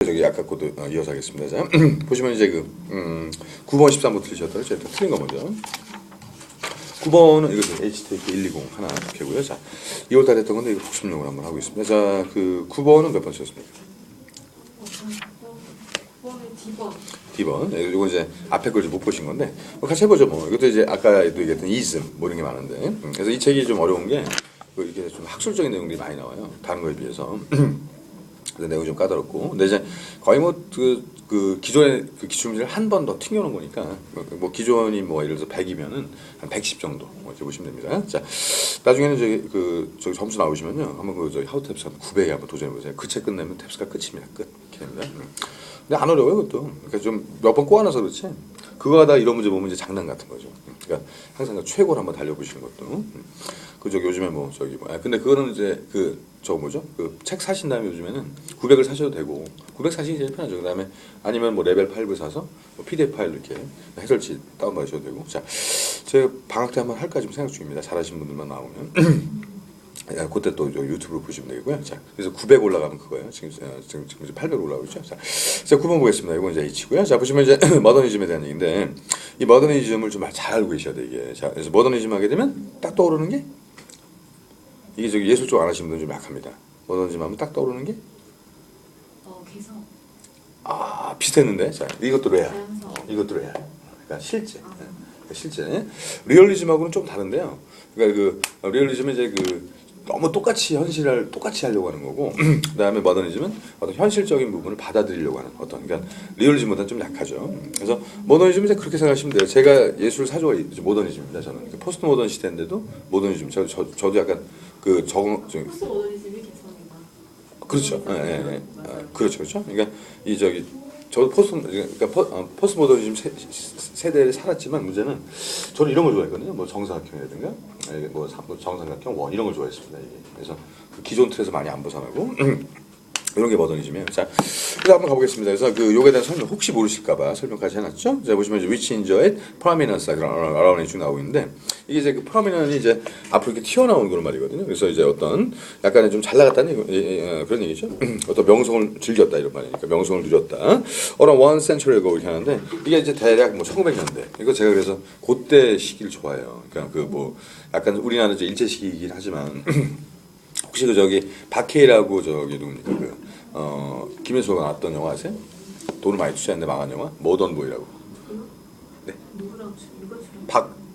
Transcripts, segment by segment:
저기 아까 코드 이어서 하겠습니다. 자, 보시면 이제 그 9번 13번 틀리셨다고 제가 틀린 거 먼저. 9번은 이거 HTTP 120 하나 개고요. 자, 2월달에 했던 건데 이거 복습용으로 한번 하고 있습니다. 자, 그 9번은 몇 번 쓰셨습니까? 9번에 D번. 이거 이제 앞에 걸 못 보신 건데 같이 해보죠 뭐. 이것도 이제 아까도 얘기했던 이즘 뭐 이런 게 많은데 그래서 이 책이 좀 어려운 게 이게 좀 학술적인 내용들이 많이 나와요. 다른 거에 비해서. 그래서 내용이 좀 까다롭고 근데 이제 거의 뭐 그 기존의 그 기출문제를 한 번 더 튕겨놓은 거니까 뭐 기존이 뭐 예를 들어서 100이면은 한 110 정도 뭐 이렇게 보시면 됩니다. 자, 나중에는 저기 점수 나오시면요 한번 그 저기 하우탭스 한번 900에 한번 도전해 보세요. 그 책 끝내면 탭스가 끝입니다. 끝 이렇게 됩니다. 근데 안 어려워요 그것도. 그러니까 좀 몇 번 꼬아놔서 그렇지. 그거 하다 이런 문제 보면 이제 장난 같은 거죠. 그러니까 항상 최고로 한번 달려보시는 것도. 그 저기 요즘에 뭐 저기 뭐 근데 그거는 이제 그 저거 뭐죠? 그 책 사신 다음에 요즘에는 900을 사셔도 되고 900 사시기 제일 편하죠. 그다음에 아니면 뭐 레벨 8을 사서 뭐 PDF 파일 이렇게 해설지 다운받으셔도 되고. 자, 제가 방학 때 한번 할까 지금 생각 중입니다. 잘하시는 분들만 나오면. 그때 또 유튜브로 보시면 되고요. 자, 그래서 900 올라가면 그거예요. 지금 이제 800 올라가고 있죠. 자, 9번 보겠습니다. 이건 이제 H고요. 자, 보시면 이제 머더니즘에 대한 얘기인데 이 머더니즘을 좀 잘 알고 계셔야 돼 이게. 자, 그래서 머더니즘 하게 되면 딱 떠오르는 게 이게 저기 예술 쪽 안 하시는 분들 좀 약합니다. 머더니즘 하면 딱 떠오르는 게 개성. 비슷했는데. 자, 이것도 레알. 자연스러워. 이것도 레알. 그러니까 실제. 실제. 리얼리즘하고는 좀 다른데요. 그러니까 그 리얼리즘은 이제 그 너무 똑같이 하려고 하는 거고 그다음에 모더니즘은 어떤 현실적인 부분을 받아들이려고 하는 어떤 그러니까 리얼리즘보다는 좀 약하죠. 그래서 모더니즘은 이제 그렇게 생각하시면 돼요. 제가 예술 사조가 모더니즘입니다. 저는 그러니까 포스트 모던 시대인데도 모더니즘. 저도 약간 그 포스트 모더니즘이 개성인가? 그렇죠. 예. 그렇죠. 그러니까 이 저기 저도 포스트 모더니즘 세대를 살았지만 문제는 저는 이런 걸 좋아했거든요. 뭐 정사각형이라든가 뭐 정삼각형 원 이런 걸 좋아했습니다. 이게. 그래서 그 기존 틀에서 많이 안 벗어나고 이런 게 모더니즘이에요. 자, 그래서 한번 가보겠습니다. 그래서 그 요거에 대한 설명 혹시 모르실까봐 설명까지 해놨죠. 자, 보시면 이제 which enjoyed prominence around 쭉 나오고 있는데 이게 이제 그 prominent이 이제 앞으로 이렇게 튀어나오는 그런 말이거든요. 그래서 이제 어떤 약간의 좀 잘 나갔다는 그런 얘기죠. 어떤 명성을 즐겼다 이런 말이니까 명성을 누렸다. around one century ago 이렇게 하는데 이게 이제 대략 뭐 1900년대. 이거 제가 그래서 그때 시기를 좋아해요. 그러니까 그 뭐 약간 우리나라 이제 일제 시기이긴 하지만. 혹시 그 저기 박해일하고 저기 누굽니까 김혜수가 나왔던 영화 아세요? 돈을 많이 투자했는데 망한 영화 모던보이라고. 네.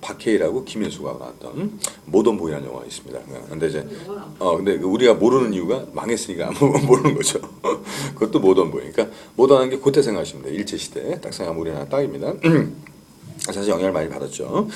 박해일하고 김혜수가 나왔던 모던보이라는 영화가 있습니다. 근데 이제 근데 우리가 모르는 이유가 망했으니까 모르는 거죠. 그것도 모던보이. 그러니까 모던한 게 그때 생각하시면 돼요. 일제 시대 딱 생각하면 우리나라 딱입니다. 사실 영향을 많이 받았죠.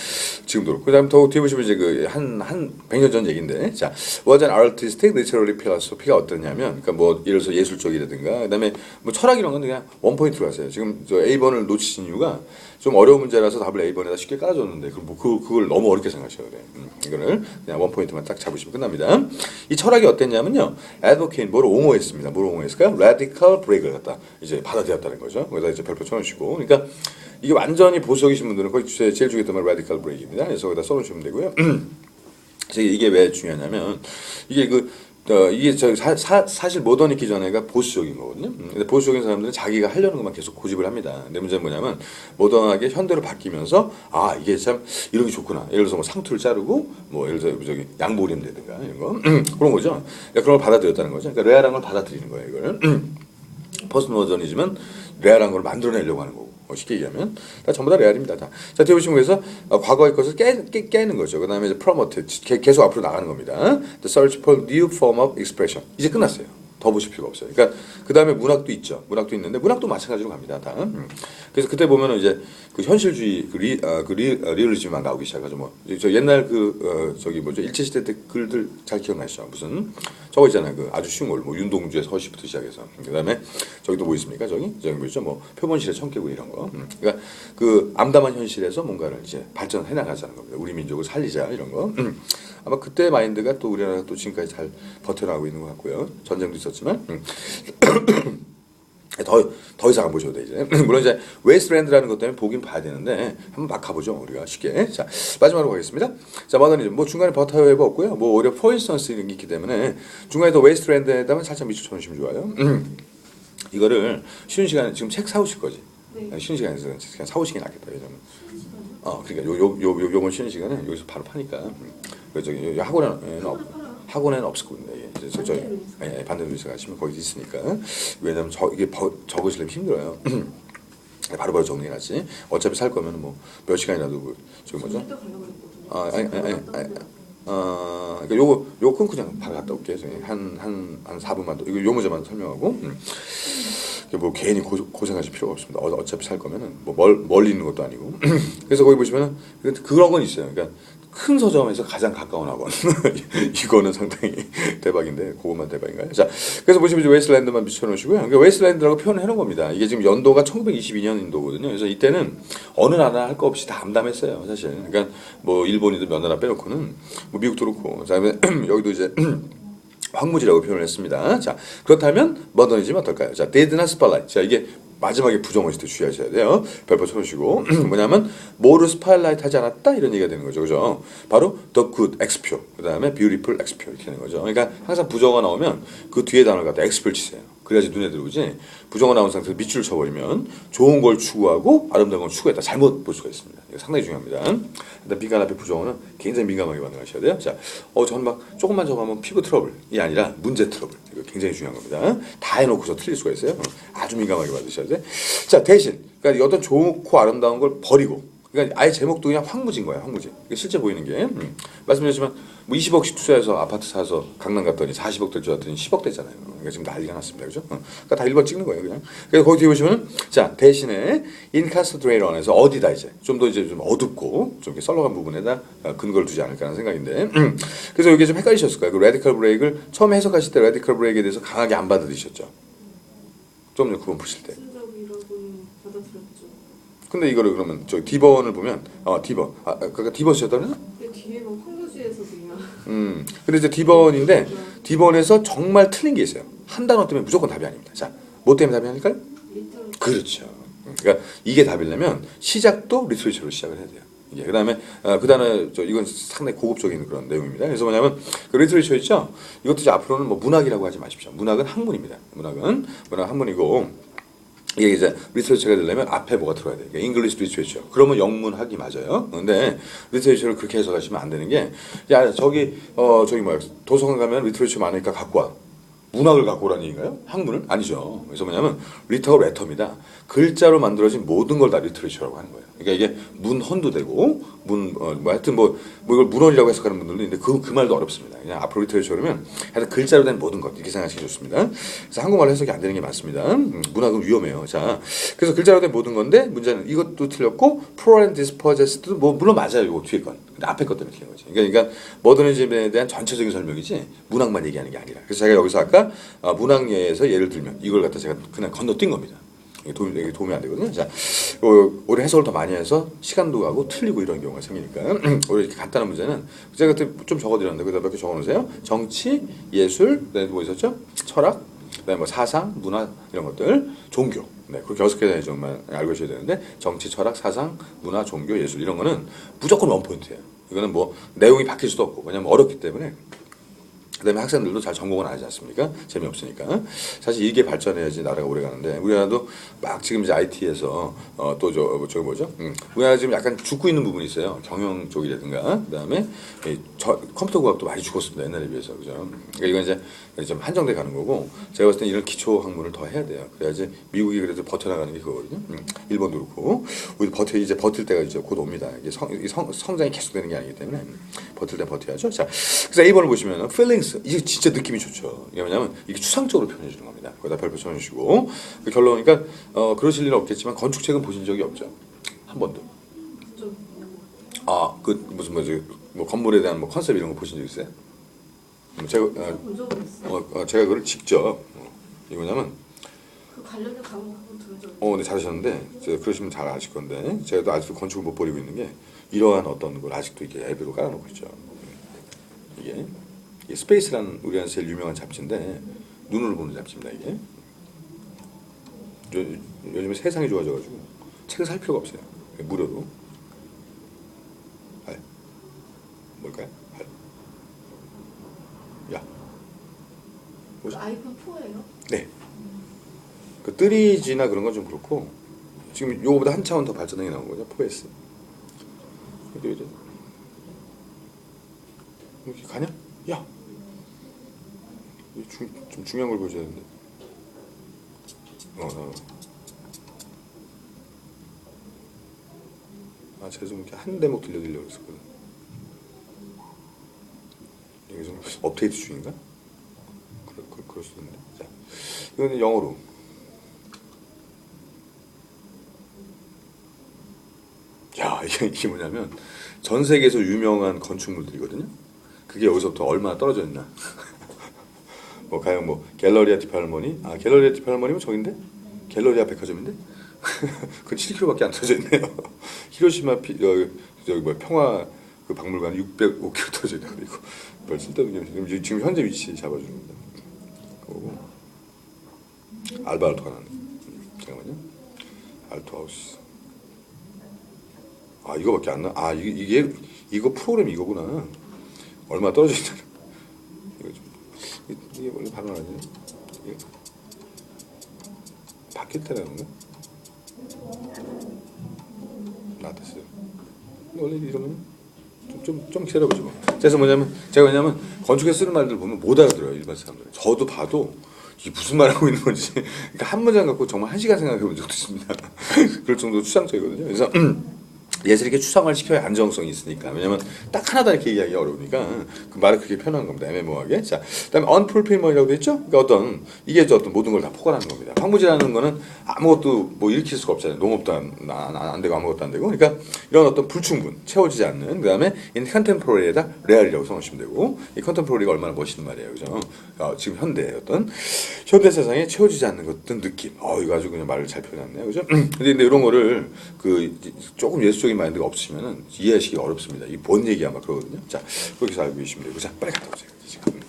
지금도 그렇고. 그다음 더 뒤에 보시면 이제 그 한 100년 전 얘기인데, 자, was an artistic literary philosophy가 어떠냐면, 그러니까 뭐 예를 들어서 예술 쪽이라든가, 그다음에 뭐 철학 이런 건 그냥 원 포인트로 하세요. 지금 저 A번을 놓치신 이유가 좀 어려운 문제라서 답을 A번에다 쉽게 깔아줬는데, 그걸 너무 어렵게 생각하셔야 돼요. 이거를 그냥 원 포인트만 딱 잡으시면 끝납니다. 이 철학이 어땠냐면요, advocate 뭐를 옹호했습니다. 뭐를 옹호했을까요? radical break을 갖다 이제 받아들였다는 거죠. 거기다 이제 별표 쳐놓으시고, 그러니까. 이게 완전히 보수적이신 분들은 거의 제일 중요했던 말 라디컬 브레이크입니다. 그래서 거기다 써놓으시면 되고요. 이게 왜 중요하냐면 이게 이게 사실 모던 있기 전에가 보수적인 거거든요. 근데 보수적인 사람들은 자기가 하려는 것만 계속 고집을 합니다. 근데 문제는 뭐냐면 모던하게 현대로 바뀌면서 이게 참 이런 게 좋구나. 예를 들어서 뭐 상투를 자르고 뭐 예를 들어서 저기 양보림되든가 이런 거 그런 거죠. 그런 걸 받아들였다는 거죠. 그러니까 레알한 걸 받아들이는 거예요. 이걸 포스트 모더니즘은 레알한 걸 만들어내려고 하는 거고. 쉽게 얘기하면 다 전부 다 레알입니다. 다. 자, 뒤에 보시면 그래서 과거의 것을 깨는 거죠. 그 다음에 이제 promote, 계속 앞으로 나가는 겁니다. The search for new form of expression. 이제 끝났어요. 더 보실 필요가 없어요. 그러니까 그 다음에 문학도 있죠. 문학도 있는데 문학도 마찬가지로 갑니다. 다. 그래서 그때 보면은 이제 그 현실주의, 리얼리즘만 나오기 시작하죠. 뭐 저 옛날 저기 뭐죠 일제 시대 때 글들 잘 기억나시죠? 무슨 저거 있잖아요. 그 아주 쉬운 걸 뭐 윤동주의 서시부터 시작해서 그다음에 저기도 뭐 있습니까? 저기 뭐죠? 뭐 표본실의 청개구 이런 거. 그러니까 그 암담한 현실에서 뭔가를 이제 발전해 나가자는 겁니다. 우리 민족을 살리자 이런 거. 아마 그때 마인드가 또 우리나라가 또 지금까지 잘 버텨나가고 있는 것 같고요. 전쟁도 있었지만 더 이상 안 보셔도 돼 이제. 물론 이제 웨스트랜드라는 것 때문에 보긴 봐야 되는데 한번 막 가보죠 우리가 쉽게. 자, 마지막으로 가겠습니다. 자, 모더니즘 뭐 중간에 버터웨브 없고요. 뭐 오히려 포인스턴스 이런 게 있기 때문에 중간에 더 웨스트랜드에다만 살짝 밑줄 쳐주시면 좋아요. 이거를 쉬는 시간에 지금 책 사오실 거지. 네. 쉬는 시간에서 그냥 사오시기 낫겠다. 왜냐면 쉬는 시간이요? 그러니까 요번 쉬는 시간에 여기서 바로 파니까. 그래서 저기 학원에는 없을 겁니다. 예. 이제 반대 루이스 가시면 거기 있으니까. 왜냐면 이게 적으시려면 힘들어요. 바로바로 정리해야지. 어차피 살 거면 뭐 몇 시간이라도 저기 뭐죠? 또 가려고 했거든요. 그러니까 요거 끊고 그냥 바로 갔다 올게요. 한 4분만 더. 이거 요 문제만 설명하고. 뭐 괜히 고생하실 필요가 없습니다. 어차피 살 거면은 뭐 멀리 있는 것도 아니고. 그래서 거기 보시면은 그런 건 있어요. 그러니까 큰 서점에서 가장 가까운 학원. 이거는 상당히 대박인데 그것만 대박인가요? 자, 그래서 보시면 이제 웨스트랜드만 비춰놓으시고요. 그러니까 웨스트랜드라고 표현을 해놓은 겁니다. 이게 지금 연도가 1922년도거든요. 그래서 이때는 어느 나라 할 거 없이 다 암담했어요, 사실. 그러니까 뭐 일본이든 몇 나라 빼놓고는 뭐 미국도 그렇고, 그다음에 여기도 이제 황무지라고 표현을 했습니다. 자, 그렇다면 모더니즘 어떨까요? 자, 데드나 스팔라이트. 자, 이게 마지막에 부정어실 때 주의하셔야 돼요. 별표 쳐주시고 뭐냐면 뭐를 스파일라이트 하지 않았다 이런 얘기가 되는 거죠, 그죠? 바로 the good X표, 그 다음에 beautiful X표 이렇게 되는 거죠. 그러니까 항상 부정어 나오면 그 뒤에 단어를 갖다 X표를 치세요. 그래야지 눈에 들어오지. 부정어 나온 상태에서 밑줄을 쳐버리면 좋은 걸 추구하고 아름다운 걸 추구했다 잘못 볼 수가 있습니다. 이거 상당히 중요합니다. 일단 비관 앞에 부정어는 굉장히 민감하게 반응하셔야 돼요. 자, 저는 막 조금만 저거 하면 피부 트러블이 아니라 문제 트러블. 이거 굉장히 중요한 겁니다. 다 해놓고서 틀릴 수가 있어요. 아주 민감하게 받으셔야 돼. 자, 대신 그러니까 어떤 좋고 아름다운 걸 버리고, 그러니까 아예 제목도 그냥 황무지인 거야, 황무지. 이게 실제 보이는 게 말씀드렸지만 뭐 20억씩 투자해서 아파트 사서 강남 갔더니 40억 될 줄 알았더니 10억 됐잖아요. 그러니까 지금 난리가 났습니다, 그죠? 그러니까 다 1번 찍는 거예요, 그냥. 그래서 거기 뒤에 보시면은 자, 대신에 인카스트레이터 안에서 어디다 이제 좀 더 이제 좀 어둡고 좀 이렇게 썰렁한 부분에다 근거를 두지 않을까 하는 생각인데 그래서 이게 좀 헷갈리셨을 거예요. 그 라디컬 브레이크를 처음에 해석하실 때 라디컬 브레이크에 대해서 강하게 안 받아들이셨죠. 좀 전에 9번 푸실 때. 순적이라고는 받아들였죠. 근데 이거를 그러면 저 D번을 보면 D번 그러니까 D번 쓰셨다면 근데 뒤에 막 황무지에서 그냥 근데 이제 D번인데 D번에서 정말 틀린 게 있어요. 한 단어 때문에 무조건 답이 아닙니다. 자, 뭐 때문에 답이 아닐까요? 리터럴 그렇죠. 그러니까 이게 답이려면 시작도 리트레이처로 시작을 해야 돼요. 이게 그다음에 그 단어 이건 상당히 고급적인 그런 내용입니다. 그래서 뭐냐면 그 리트레이처 있죠. 이것도 이제 앞으로는 뭐 문학이라고 하지 마십시오. 문학은 학문입니다. 문학 학문이고. 이게 이제 리터처가 되려면 앞에 뭐가 들어야 돼요. 잉글리시 리터처. 그러면 영문학이 맞아요. 근데 리터처를 그렇게 해석하시면 안 되는 게, 야 저기 뭐야 도서관 가면 리터처 많으니까 갖고 와. 문학을 갖고 오라는 얘기인가요? 학문을? 아니죠. 그래서 뭐냐면 리터가 레터입니다. 글자로 만들어진 모든 걸 다 리터처라고 하는 거예요. 그러니까 이게 문헌도 되고 하여튼 뭐 이걸 문헌이라고 해석하는 분들도 있는데 그 말도 어렵습니다. 그냥 앞으로 리터처 그러면 하여튼 글자로 된 모든 것 이렇게 생각하시기 좋습니다. 그래서 한국말로 해석이 안 되는 게 맞습니다. 문학은 위험해요. 자, 그래서 글자로 된 모든 건데 문제는 이것도 틀렸고 pro and dispossessed도 뭐 물론 맞아요. 이거 뒤에 건. 근데 앞에 것 때문에 틀린 거지. 그러니까 모더니즘에 대한 전체적인 설명이지 문학만 얘기하는 게 아니라. 그래서 제가 여기서 아까 문학예에서 예를 들면 이걸 갖다 제가 그냥 건너뛴 겁니다. 이게 도움이 안 되거든요. 자, 올해 해석을 더 많이 해서 시간도 가고 틀리고 이런 경우가 생기니까 올해 이렇게 간단한 문제는 제가 그때 좀 적어드렸는데 그다음 몇 개 적어놓으세요. 정치, 예술, 그다음에 뭐 있었죠? 철학, 그다음에 뭐 사상, 문화 이런 것들, 종교. 네, 그렇게 6개 정말 알고 계셔야 되는데 정치, 철학, 사상, 문화, 종교, 예술 이런 거는 무조건 원포인트예요. 이거는 뭐 내용이 바뀔 수도 없고 왜냐면 어렵기 때문에. 그다음에 학생들도 잘 전공은 안 하지 않습니까? 재미없으니까. 사실 이게 발전해야지 나라가 오래 가는데 우리나라도 막 지금 이제 IT에서 또 저기 뭐죠? 우리나라 지금 약간 죽고 있는 부분이 있어요. 경영 쪽이라든가 그다음에 컴퓨터 과학도 많이 죽었습니다. 옛날에 비해서 그죠? 그러니까 이건 이제 좀 한정돼 가는 거고 제가 봤을 때 이런 기초 학문을 더 해야 돼요. 그래야지 미국이 그래도 버텨나가는 게 그거거든요. 일본도 그렇고 우리 버틸 때가 이제 곧 옵니다. 이게 성장이 계속되는 게 아니기 때문에 버틸 때 버텨야죠. 자, 그래서 A번을 보시면 feelings 이게 진짜 느낌이 좋죠. 이게 뭐냐면 이게 추상적으로 표현해 주는 겁니다. 거기다 별표 쳐주시고 그 결론 그러니까 그러실 일은 없겠지만 건축책은 보신 적이 없죠. 한 번도. 그 무슨 뭐 건물에 대한 뭐 컨셉 이런 거 보신 적 있어요? 제가 본 적은 있어요. 제가 그걸 직접 이거냐면 그 관련된 과목 한번 들은 적 있어요. 네 잘하셨는데 제가 그러시면 잘 아실 건데 제가 또 아직도 건축을 못 버리고 있는 게 이러한 어떤 걸 아직도 이렇게 앱으로 깔아놓고 있죠. 이게 스페이스라는 우리한테 제일 유명한 잡지인데 눈으로 보는 잡지입니다. 이게 요즘에 세상이 좋아져가지고 책을 살 필요가 없어요. 무료로. 뭘까요? 야. 그 아이폰 4예요? 네. 그 3G나 그런 건 좀 그렇고 지금 요거보다 한 차원 더 발전하게 나온 거죠. 4S. 이제 이렇게 가냐? 야, 좀 중요한 걸 보여줘야 되는데. 아, 제가 좀 이렇게 한 대목 들려드리려고 했었거든. 이게 좀 업데이트 중인가? 그럴 수도 있는데. 자, 이거는 영어로. 야, 이게 뭐냐면 전 세계에서 유명한 건축물들이거든요. 그게 여기서부터 얼마나 떨어져 있나. 뭐 가령 뭐 갤러리아 디팔모니, 아 갤러리아 디팔모니면 저긴데? 갤러리아 백화점인데? 그건 7km밖에 안 떨어져 있네요. 히로시마 저기 뭐 평화 그 박물관 605km 떨어져 있다. 그리고 별 쓸데없는 게 지금 현재 위치 잡아주는 겁니다. 그리고 알바알토가 나네. 잠깐만요. 알토하우스. 아 이거밖에 안 나. 아 이거 프로그램 이거구나. 얼마 떨어져 있잖아. 이게 원래 바로 나지? 이게 바뀔 때라는 거? 나왔어요. 원래 이러면 좀 기다려보죠. 그래서 뭐냐면 제가 왜냐면 건축에 쓰는 말들 보면 못 알아들어요 일반 사람들. 저도 봐도 이게 무슨 말 하고 있는 건지. 그러니까 한 문장 갖고 정말 1시간 생각해 본 적도 있습니다. 그럴 정도로 추상적이거든요. 그래서 예술 이렇게 추상화를 시켜야 안정성이 있으니까. 왜냐면 딱 하나다 이렇게 얘기하기 어려우니까 그 말을 그렇게 표현한 겁니다. 애매모호하게. 자, 그다음에 unfulfillment이라고 돼 있죠? 그러니까 어떤 이게 어떤 모든 걸 다 포괄하는 겁니다. 황무지라는 거는 아무것도 뭐 일으킬 수가 없잖아요. 농업도 안 되고 아무것도 안 되고. 그러니까 이런 어떤 불충분, 채워지지 않는. 그다음에 in contemporary에다 real이라고 써놓으시면 되고. 이 contemporary가 얼마나 멋있는 말이에요, 그죠? 지금 현대 어떤 현대 세상에 채워지지 않는 어떤 느낌. 이거 아주 그냥 말을 잘 표현했네요, 그죠? 근데 이런 거를 그 조금 예술적인 마인드가 없으시면은 이해하시기 어렵습니다. 이 본 얘기가 막 그러거든요. 자, 그렇게 해서 알고 계시면 되고. 자, 빨리 갔다 오세요. 지금.